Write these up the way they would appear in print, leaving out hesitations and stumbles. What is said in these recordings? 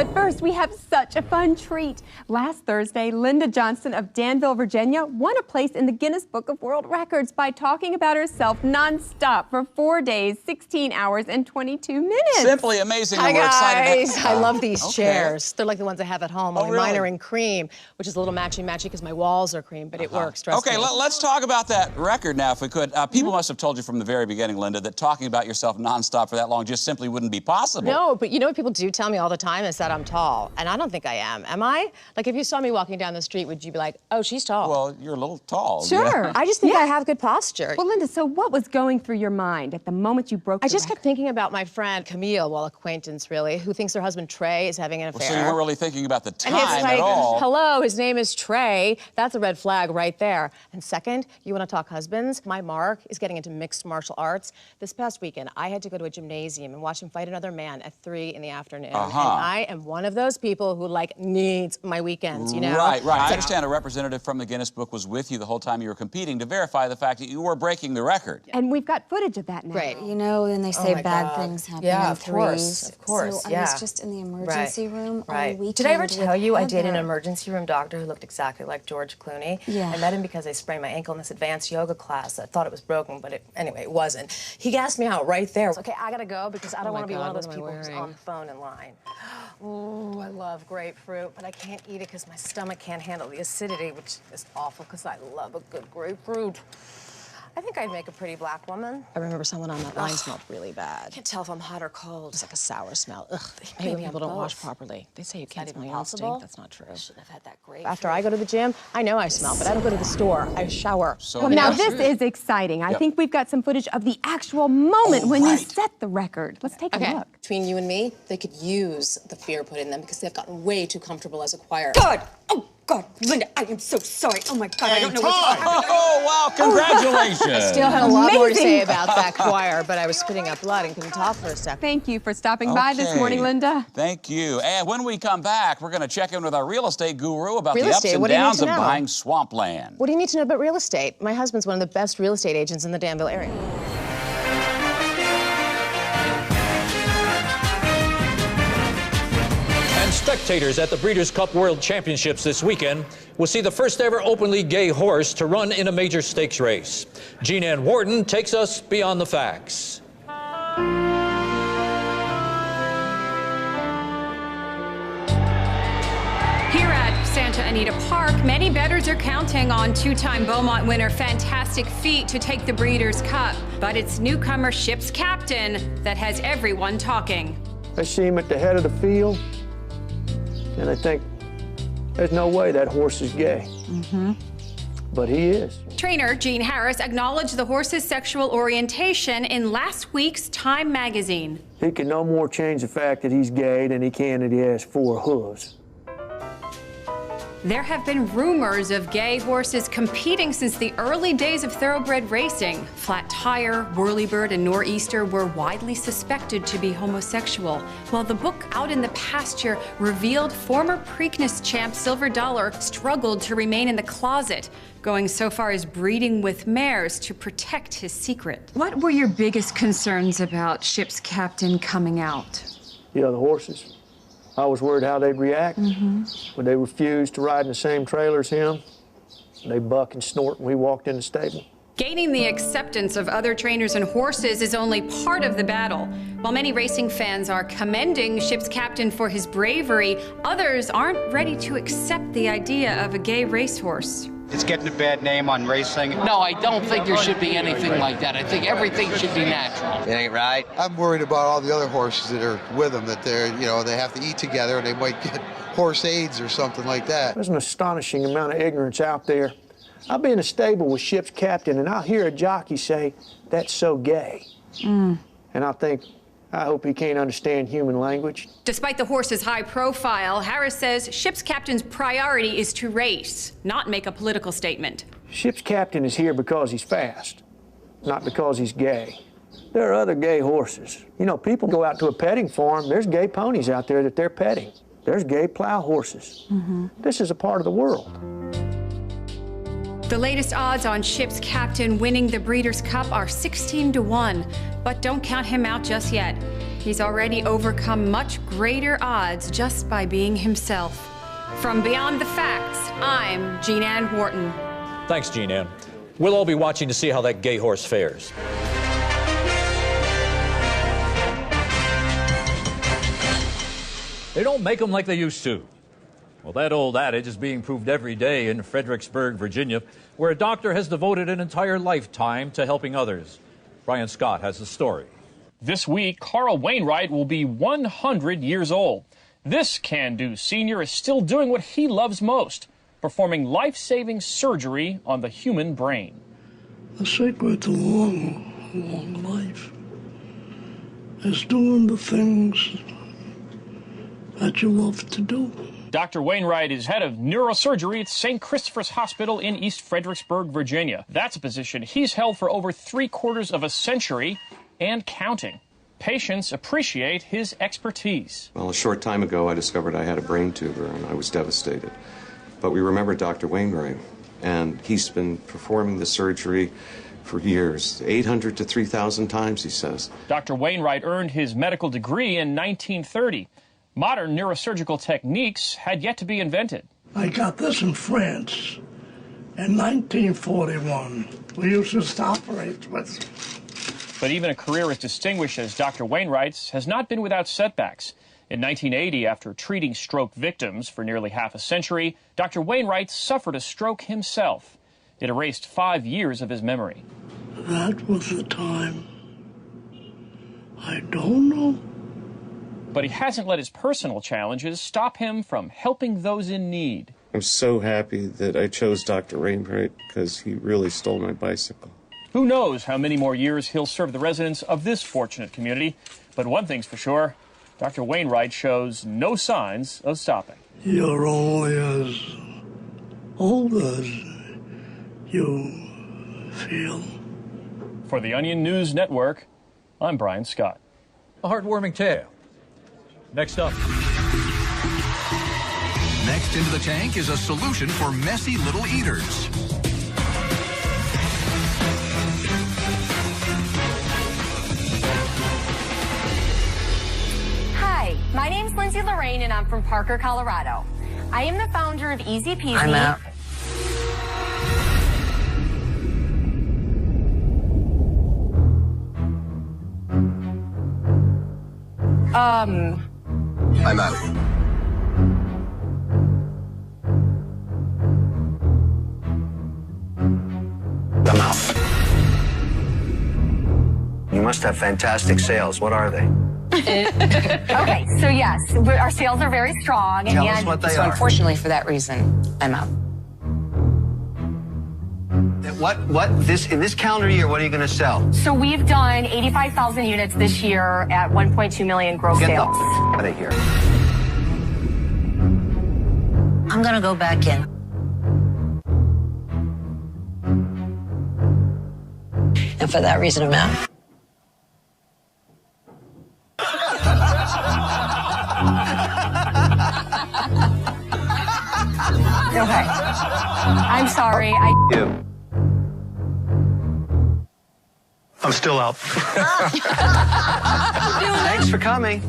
But first, we have such a fun treat. Last Thursday, Linda Johnston of Danville, Virginia, won a place in the Guinness Book of World Records by talking about herself nonstop for 4 days, 16 hours, and 22 minutes. Simply amazing. Hi, and we're guys. excited. I love these chairs. They're like the ones I have at home. Only really? mine are in cream, which is a little matchy-matchy because my walls are cream, but it works. Trust Okay, me. let's talk about that record now, if we could. People must have told you from the very beginning, Linda, that talking about yourself nonstop for that long just simply wouldn't be possible. No, but you know what people do tell me all the time is that I'm tall, and I don't think I am. Am I? Like, if you saw me walking down the street, would you be like, oh, she's tall? Well, you're a little tall. Sure. Yeah. I just think I have good posture. Well, Linda, so what was going through your mind at the moment you broke I the just record? kept thinking about my friend Camille, well, acquaintance really, who thinks her husband Trey is having an affair. So you weren't really thinking about the time And it's like, at all. hello, his name is Trey. That's a red flag right there. And second, you want to talk husbands? My Mark is getting into mixed martial arts. This past weekend, I had to go to a gymnasium and watch him fight another man at 3 in the afternoon. And I am one of those people who, like, needs my weekends, you know? Right. I understand a representative from the Guinness Book was with you the whole time you were competing to verify the fact that you were breaking the record. And we've got footage of that now. Great. You know, and they say my bad God. things happen Yeah, in of threes. course, So yeah. I was just in the emergency room all weekend. Did I ever tell you I dated an Heather. emergency room doctor who looked exactly like George Clooney? Yeah. I met him because I sprained my ankle in this advanced yoga class. I thought it was broken, but anyway, it wasn't. He gassed me out right there. Okay, I gotta go because I don't want to be one of those people who's on the phone in line. Ooh, I love grapefruit, but I can't eat it because my stomach can't handle the acidity, which is awful because I love a good grapefruit. I think I'd make a pretty black woman. I remember someone on that line smelled really bad. I can't tell if I'm hot or cold. It's like a sour smell. Ugh, Maybe maybe people don't wash both. properly. They say you can't Not smell even your own possible? stink. That's not true. I shouldn't have had that grapefruit. After I go to the gym, I know I smell, but I don't go to the store. I shower. So Well, now this is exciting. I think we've got some footage of the actual moment when you set the record. Let's take a look. Between you and me, they could use the fear put in them because they've gotten way too comfortable as a choir. God! Oh, God, Linda, I am so sorry. Oh, my God, I don't know what's happening. Oh, wow, congratulations. Still had a lot more to say about that choir, but I was spitting up blood and couldn't talk for a second. Thank you for stopping by this morning, Linda. Thank you. And when we come back, we're going to check in with our real estate guru about Real the ups estate? and What do you need downs to of know? buying swampland. What do you need to know about real estate? My husband's one of the best real estate agents in the Danville area. Spectators at the Breeders' Cup World Championships this weekend will see the first ever openly gay horse to run in a major stakes race. Ann Wharton takes us beyond the facts. Here at Santa Anita Park, many bettors are counting on two-time Beaumont winner Fantastic Feet to take the Breeders' Cup. But it's newcomer Ship's Captain that has everyone talking. I see him at the head of the field, and I think, there's no way that horse is gay. But he is. Trainer Gene Harris acknowledged the horse's sexual orientation in last week's Time magazine. He can no more change the fact that he's gay than he can that he has 4 hooves. There have been rumors of gay horses competing since the early days of thoroughbred racing. Flat Tire, Whirlybird, and Nor'easter were widely suspected to be homosexual, while the book Out in the Pasture revealed former Preakness champ Silver Dollar struggled to remain in the closet, going so far as breeding with mares to protect his secret. What were your biggest concerns about Ship's Captain coming out? The other horses. I was worried how they'd react. Would they refuse to ride in the same trailer as him? They buck and snort when we walked in the stable. Gaining the acceptance of other trainers and horses is only part of the battle. While many racing fans are commending Ship's Captain for his bravery, others aren't ready to accept the idea of a gay racehorse. It's getting a bad name on racing. No, I don't think there should be anything like that. I think everything should be natural. It ain't right. I'm worried about all the other horses that are with them, that they're, they have to eat together and they might get horse AIDS or something like that. There's an astonishing amount of ignorance out there. I'll be in a stable with Ship's Captain and I'll hear a jockey say, "That's so gay." And I'll think, I hope he can't understand human language. Despite the horse's high profile, Harris says Ship's Captain's priority is to race, not make a political statement. Ship's Captain is here because he's fast, not because he's gay. There are other gay horses. People go out to a petting farm, there's gay ponies out there that they're petting. There's gay plow horses. This is a part of the world. The latest odds on Ship's captain winning the Breeders' Cup are 16-1, but don't count him out just yet. He's already overcome much greater odds just by being himself. From Beyond the Facts, I'm Ann Wharton. Thanks, Ann. We'll all be watching to see how that gay horse fares. They don't make them like they used to. Well, that old adage is being proved every day in Fredericksburg, Virginia, where a doctor has devoted an entire lifetime to helping others. Brian Scott has the story. This week, Carl Wainwright will be 100 years old. This can-do senior is still doing what he loves most, performing life-saving surgery on the human brain. The secret to long life is doing the things that you love to do. Dr. Wainwright is head of neurosurgery at St. Christopher's Hospital in East Fredericksburg, Virginia. That's a position he's held for over 3/4 of a century and counting. Patients appreciate his expertise. Well, a short time ago, I discovered I had a brain tumor, and I was devastated. But we remembered Dr. Wainwright, and he's been performing the surgery for years, 800 to 3,000 times, he says. Dr. Wainwright earned his medical degree in 1930. Modern neurosurgical techniques had yet to be invented. I got this in France in 1941. We used to operate with. But even a career as distinguished as Dr. Wainwright's has not been without setbacks. In 1980, after treating stroke victims for nearly half a century, Dr. Wainwright suffered a stroke himself. It erased 5 years of his memory. That was the time. I don't know. But he hasn't let his personal challenges stop him from helping those in need. I'm so happy that I chose Dr. Wainwright because he really stole my bicycle. Who knows how many more years he'll serve the residents of this fortunate community. But one thing's for sure, Dr. Wainwright shows no signs of stopping. You're only as old as you feel. For the Onion News Network, I'm Brian Scott. A heartwarming tale. Next up. Next into the tank is a solution for messy little eaters. Hi, my name's Lindsay Lorraine and I'm from Parker, Colorado. I am the founder of Easy Peasy. I'm out. I'm out. I'm out. You must have fantastic sales. What are they? Okay, so yes, our sales are very strong. Tell us what they are. Unfortunately, for that reason, I'm out. In this calendar year, what are you going to sell? So we've done 85,000 units this year at 1.2 million gross Get sales. the out of here. I'm gonna go back in. And for that reason, I'm out. Okay. I'm sorry. You. I'm still out. Thanks for coming.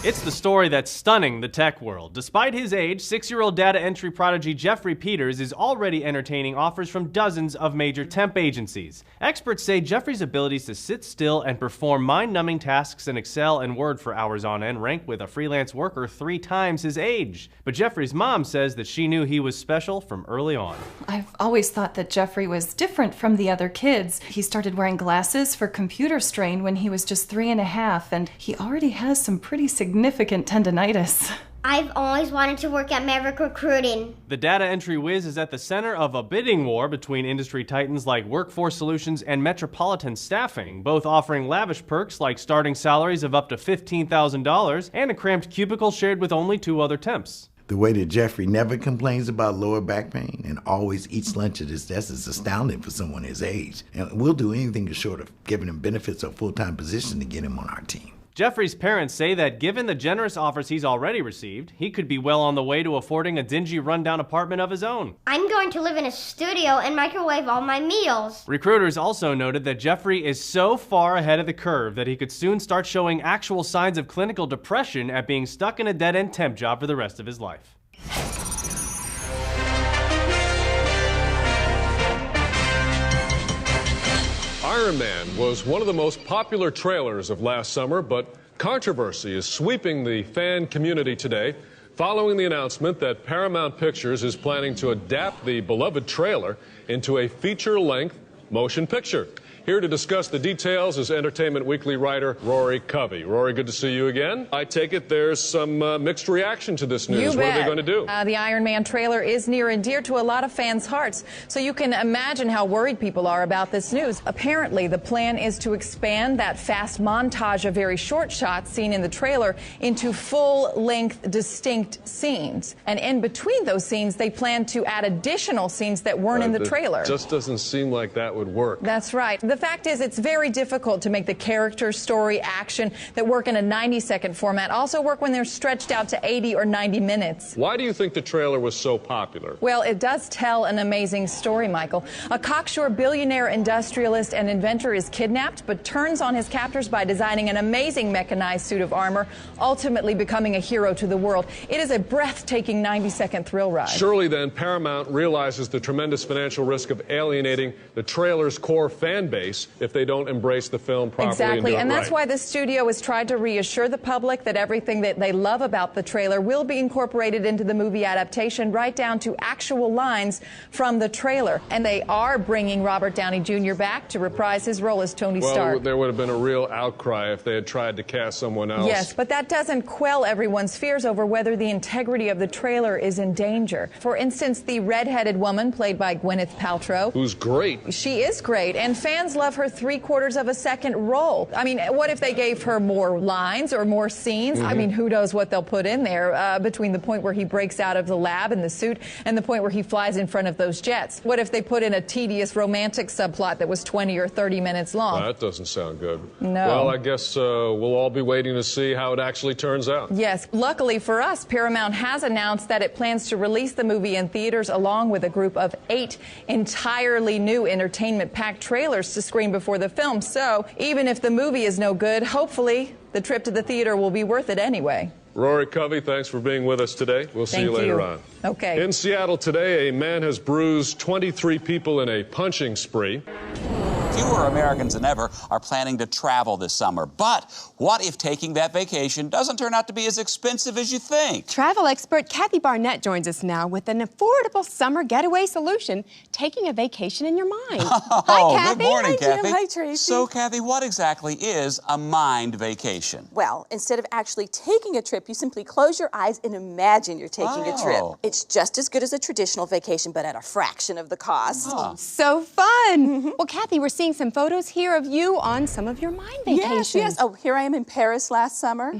It's the story that's stunning the tech world. Despite his age, 6-year-old data entry prodigy Jeffrey Peters is already entertaining offers from dozens of major temp agencies. Experts say Jeffrey's abilities to sit still and perform mind-numbing tasks in Excel and Word for hours on end rank with a freelance worker 3 times his age. But Jeffrey's mom says that she knew he was special from early on. I've always thought that Jeffrey was different from the other kids. He started wearing glasses for computer strain when he was just 3.5, and he already has some pretty significant tendinitis. I've always wanted to work at Maverick Recruiting. The data entry whiz is at the center of a bidding war between industry titans like Workforce Solutions and Metropolitan Staffing, both offering lavish perks like starting salaries of up to $15,000 and a cramped cubicle shared with only 2 other temps. The way that Jeffrey never complains about lower back pain and always eats lunch at his desk is astounding for someone his age. And we'll do anything short of giving him benefits or full-time position to get him on our team. Jeffrey's parents say that given the generous offers he's already received, he could be well on the way to affording a dingy, rundown apartment of his own. I'm going to live in a studio and microwave all my meals. Recruiters also noted that Jeffrey is so far ahead of the curve that he could soon start showing actual signs of clinical depression at being stuck in a dead-end temp job for the rest of his life. Ironman was one of the most popular trailers of last summer, but controversy is sweeping the fan community today following the announcement that Paramount Pictures is planning to adapt the beloved trailer into a feature-length motion picture. Here to discuss the details is Entertainment Weekly writer Rory Covey. Rory, good to see you again. I take it there's some mixed reaction to this news. What are they going to do? The Ironman trailer is near and dear to a lot of fans' hearts, so you can imagine how worried people are about this news. Apparently, the plan is to expand that fast montage of very short shots seen in the trailer into full-length, distinct scenes. And in between those scenes, they plan to add additional scenes that weren't in the trailer. It just doesn't seem like that would work. That's right. The fact is, it's very difficult to make the character, story, action that work in a 90-second format also work when they're stretched out to 80 or 90 minutes. Why do you think the trailer was so popular? Well, it does tell an amazing story, Michael. A cocksure billionaire industrialist and inventor is kidnapped, but turns on his captors by designing an amazing mechanized suit of armor, ultimately becoming a hero to the world. It is a breathtaking 90-second thrill ride. Surely then, Paramount realizes the tremendous financial risk of alienating the trailer's core fan base if they don't embrace the film properly. Exactly, and that's why the studio has tried to reassure the public that everything that they love about the trailer will be incorporated into the movie adaptation, right down to actual lines from the trailer. And they are bringing Robert Downey Jr. back to reprise his role as Tony Stark. Well, there would have been a real outcry if they had tried to cast someone else. Yes, but that doesn't quell everyone's fears over whether the integrity of the trailer is in danger. For instance, the red-headed woman played by Gwyneth Paltrow. Who's great. She is great, and fans love her 3/4 of a second role. I mean, what if they gave her more lines or more scenes? I mean, who knows what they'll put in there between the point where he breaks out of the lab in the suit and the point where he flies in front of those jets. What if they put in a tedious romantic subplot that was 20 or 30 minutes long? That doesn't sound good. No. Well, I guess we'll all be waiting to see how it actually turns out. Yes. Luckily for us, Paramount has announced that it plans to release the movie in theaters along with a group of 8 entirely new entertainment-packed trailers to screen before the film. So even if the movie is no good, hopefully the trip to the theater will be worth it anyway. Rory Covey, thanks for being with us today. We'll see you later on. Okay. In Seattle today, a man has bruised 23 people in a punching spree. Fewer Americans than ever are planning to travel this summer. But what if taking that vacation doesn't turn out to be as expensive as you think? Travel expert Kathy Barnett joins us now with an affordable summer getaway solution, taking a vacation in your mind. Oh, Hi, Kathy. good morning, Hi, Jim. Kathy. Hi, Tracy. So, Kathy, what exactly is a mind vacation? Well, instead of actually taking a trip, you simply close your eyes and imagine you're taking a trip. It's just as good as a traditional vacation, but at a fraction of the cost. So fun. Well, Kathy, we're seeing some photos here of you on some of your mind vacations. Yes. Oh, here I am in Paris last summer.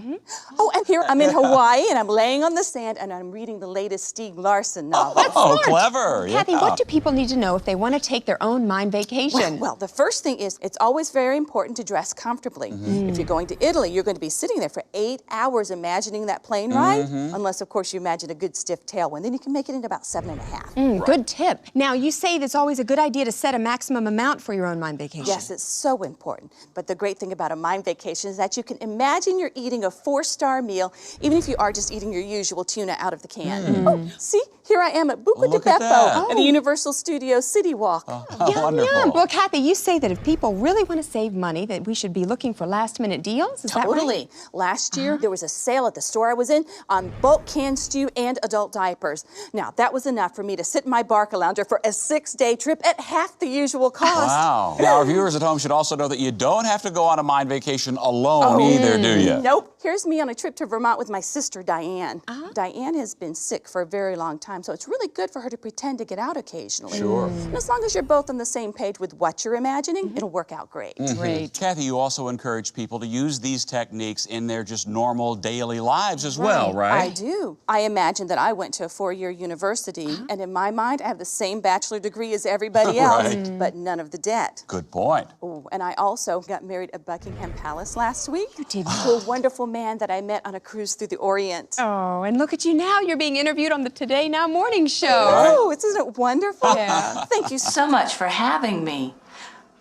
Oh, and here I'm in Hawaii, and I'm laying on the sand, and I'm reading the latest Stieg Larsson novel. Oh, clever. Kathy, what do people need to know if they want to take their own mind vacation? Well, the first thing is it's always very important to dress comfortably. If you're going to Italy, you're going to be sitting there for 8 hours imagining that plane ride, unless, of course, you imagine a good stiff tailwind. Then you can make it in about 7.5. Good tip. Now, you say it's always a good idea to set a maximum amount for your own mind vacation. Yes, it's so important. But the great thing about a mind vacation is that you can imagine you're eating a 4-star meal, even if you are just eating your usual tuna out of the can. Oh, see? Here I am at Buca di Beppo at the Universal Studios City Walk. Yum, yum. Well, Kathy, you say that if people really want to save money, that we should be looking for last-minute deals? Is that right? Totally. Last year, there was a sale at the store I was in on bulk canned stew and adult diapers. Now, that was enough for me to sit in my Barcalounger for a 6-day trip at half the usual cost. Wow. Now, our viewers at home should also know that you don't have to go on a mind vacation alone either, do you? Nope. Here's me on a trip to Vermont with my sister, Diane. Diane has been sick for a very long time, so it's really good for her to pretend to get out occasionally. Sure. And as long as you're both on the same page with what you're imagining, it'll work out great. Great. Kathy, you also encourage people to use these techniques in their just normal daily lives as well, right? I do. I imagine that I went to a 4-year university, and in my mind, I have the same bachelor degree as everybody else, but none of the debt. Good point. Oh, and I also got married at Buckingham Palace last week. You did. To a wonderful man that I met on a cruise through the Orient. Oh, and look at you now. You're being interviewed on the Today Now morning show. Oh, isn't it wonderful? Yeah. Thank you so much for having me.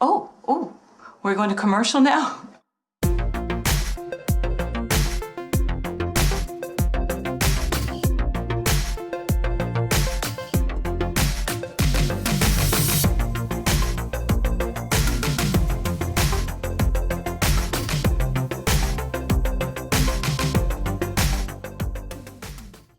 Oh, we're going to commercial now?